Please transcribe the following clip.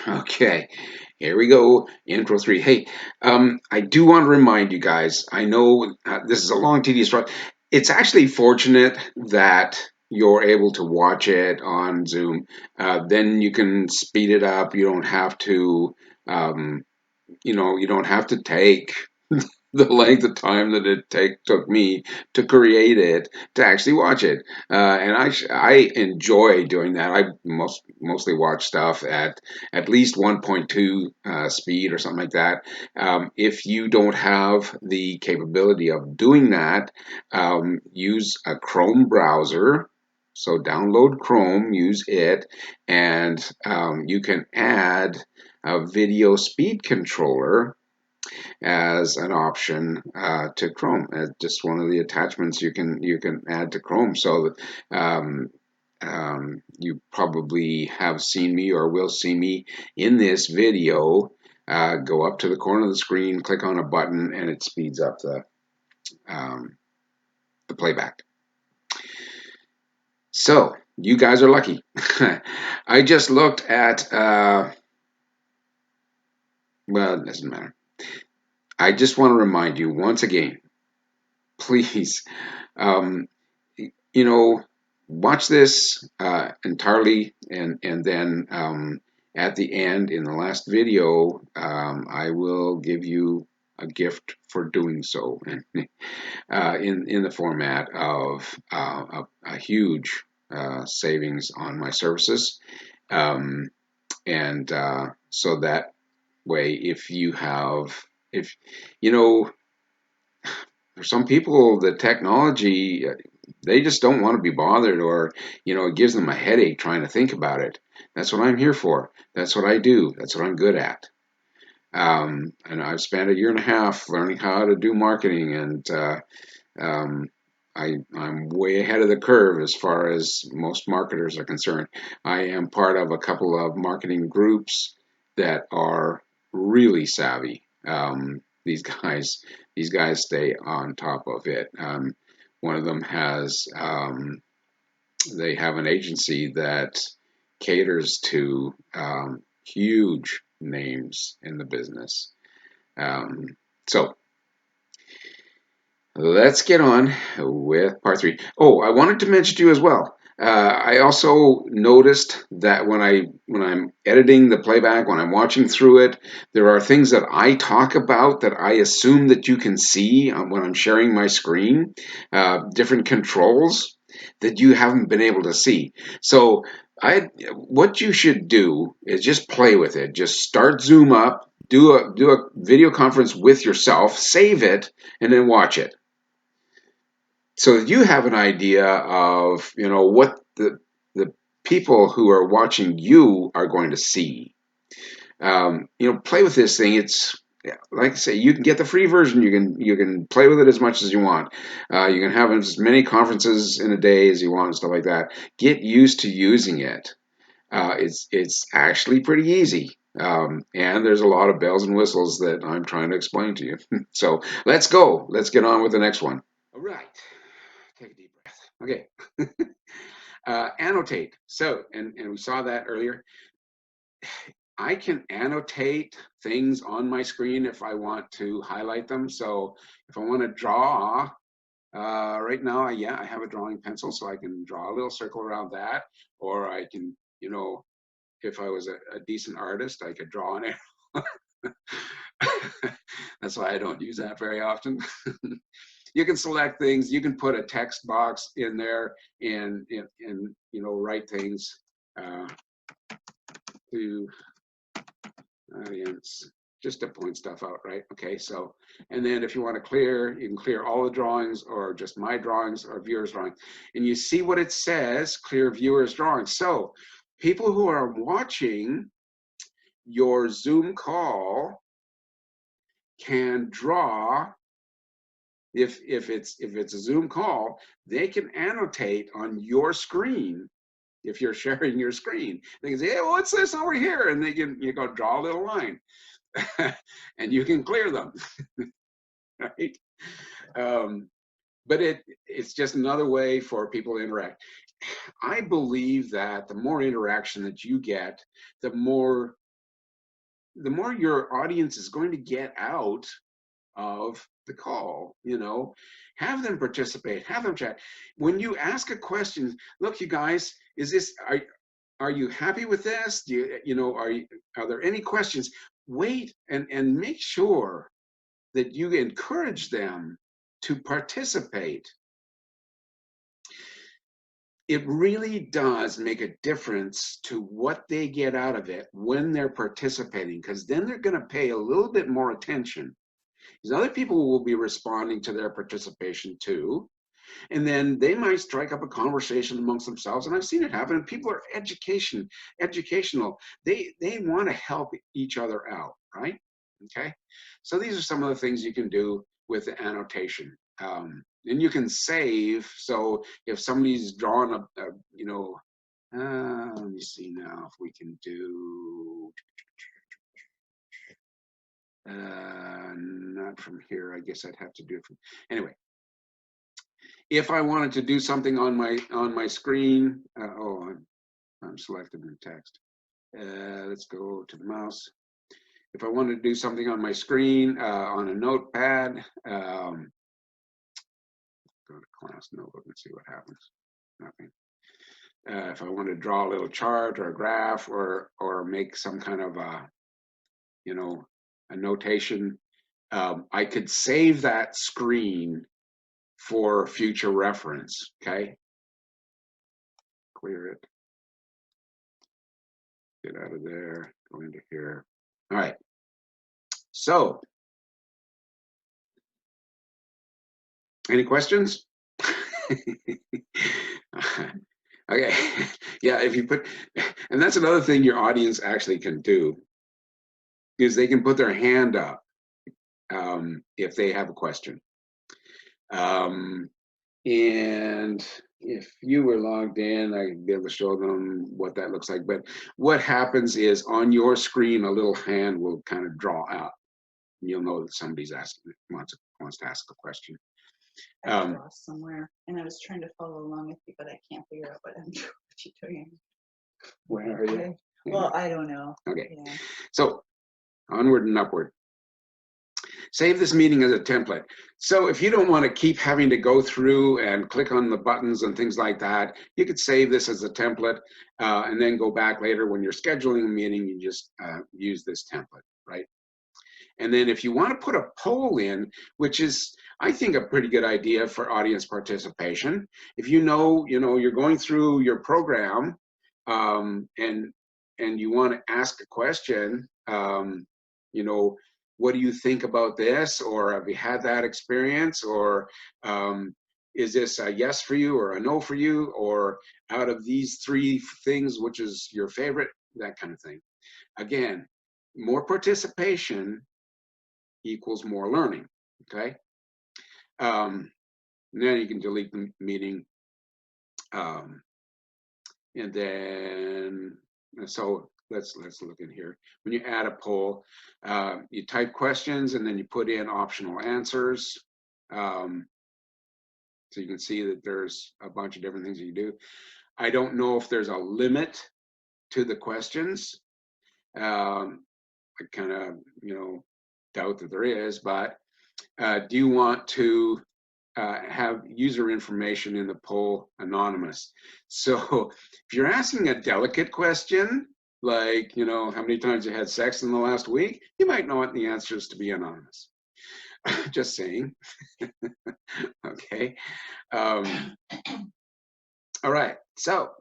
Okay, here we go. Intro three. Hey, I do want to remind you guys. I know this is a long, tedious run. It's actually fortunate that you're able to watch it on Zoom. Then you can speed it up. You don't have to, um, you don't have to take the length of time that took me to create it to actually watch it. And I enjoy doing that. I mostly watch stuff at least 1.2 speed or something like that. If you don't have the capability of doing that, use a Chrome browser. So download Chrome, use it, and you can add a video speed controller as an option to Chrome. Just one of the attachments you can add to Chrome. So you probably have seen me or will see me in this video. Go up to the corner of the screen, click on a button, and it speeds up um, the playback. So you guys are lucky. I just looked at. Well, it doesn't matter. I just want to remind you once again, please. Um, you know, watch this entirely, and then at the end, in the last video, I will give you a gift for doing so, in the format of a huge savings on my services, um, and so that way, if you know, for some people, the technology, they just don't want to be bothered, or it gives them a headache trying to think about it. That's what I'm here for. That's what I do. That's what I'm good at. And I've spent a year and a half learning how to do marketing, and um, I'm way ahead of the curve as far as most marketers are concerned. I am part of a couple of marketing groups that are really savvy. These guys stay on top of it. One of them they have an agency that caters to huge names in the business. Um, so let's get on with part three. Oh, I wanted to mention to you as well. I also noticed that when I'm editing the playback, when I'm watching through it, there are things that I talk about that I assume that you can see when I'm sharing my screen, different controls that you haven't been able to see. So what you should do is just play with it. Just start Zoom up, do a video conference with yourself, save it, and then watch it so that you have an idea of what the people who are watching you are going to see. Play with this thing. It's, yeah, like I say, you can get the free version. You can play with it as much as you want. You can have as many conferences in a day as you want and stuff like that. Get used to using it. It's actually pretty easy. And there's a lot of bells and whistles that I'm trying to explain to you. So let's go. Let's get on with the next one. All right. Take a deep breath. Okay. Annotate. So, and we saw that earlier. I can annotate things on my screen if I want to highlight them. So if I want to draw, right now, yeah, I have a drawing pencil, so I can draw a little circle around that. Or I can, if I was a decent artist, I could draw an arrow. That's why I don't use that very often. You can select things. You can put a text box in there and write things uh, to audience just to point stuff out, right? Okay, so, and then if you want to clear, you can clear all the drawings or just my drawings or viewers drawing. And you see what it says, clear viewers drawings. So people who are watching your Zoom call can draw. If it's a Zoom call, they can annotate on your screen. If you're sharing your screen, they can say, "Hey, what's this over here?" And they can go draw a little line, and you can clear them, right? Um, but it's just another way for people to interact. I believe that the more interaction that you get, the more the more your audience is going to get out of the call. Have them participate, have them chat. When you ask a question, look, you guys, are you happy with this? Do are there any questions? Wait and make sure that you encourage them to participate. It really does make a difference to what they get out of it when they're participating, because then they're going to pay a little bit more attention. Because other people will be responding to their participation too. And then they might strike up a conversation amongst themselves. And I've seen it happen. People are educational. They want to help each other out, right? Okay. So these are some of the things you can do with the annotation. And you can save. So if somebody's drawn let me see now if we can do, not from here. I guess I'd have to do it from, anyway. If I wanted to do something on my screen, I'm selected in text. Let's go to the mouse. If I wanted to do something on my screen, on a notepad, go to class notebook and see what happens. Nothing. If I want to draw a little chart or a graph or make some kind of a notation, I could save that screen for future reference. Okay. Clear it. Get out of there. Go into here. All right. So, any questions? Okay. Yeah, if you put, and that's another thing your audience actually can do, is they can put their hand up if they have a question. And if you were logged in, I'd be able to show them what that looks like. But what happens is on your screen, a little hand will kind of draw out. And you'll know that somebody's wants to ask a question. I lost somewhere, and I was trying to follow along with you, but I can't figure out what you're doing. Where are you? Well, I don't know. Okay. Yeah. So onward and upward. Save this meeting as a template. So if you don't want to keep having to go through and click on the buttons and things like that, you could save this as a template and then go back later when you're scheduling a meeting, you just use this template, right? And then if you want to put a poll in, which is, I think, a pretty good idea for audience participation. If you're going through your program and you want to ask a question, what do you think about this? Or have you had that experience? Or is this a yes for you or a no for you? Or out of these three things, which is your favorite? That kind of thing. Again, more participation equals more learning, okay? And then you can delete the meeting. And then, so let's look in here. When you add a poll, you type questions and then you put in optional answers. So you can see that there's a bunch of different things you can do. I don't know if there's a limit to the questions. I kind of, doubt that there is, but do you want to have user information in the poll anonymous? So if you're asking a delicate question, like, how many times you had sex in the last week, you might not want the answers to be anonymous. Just saying. Okay. All right. So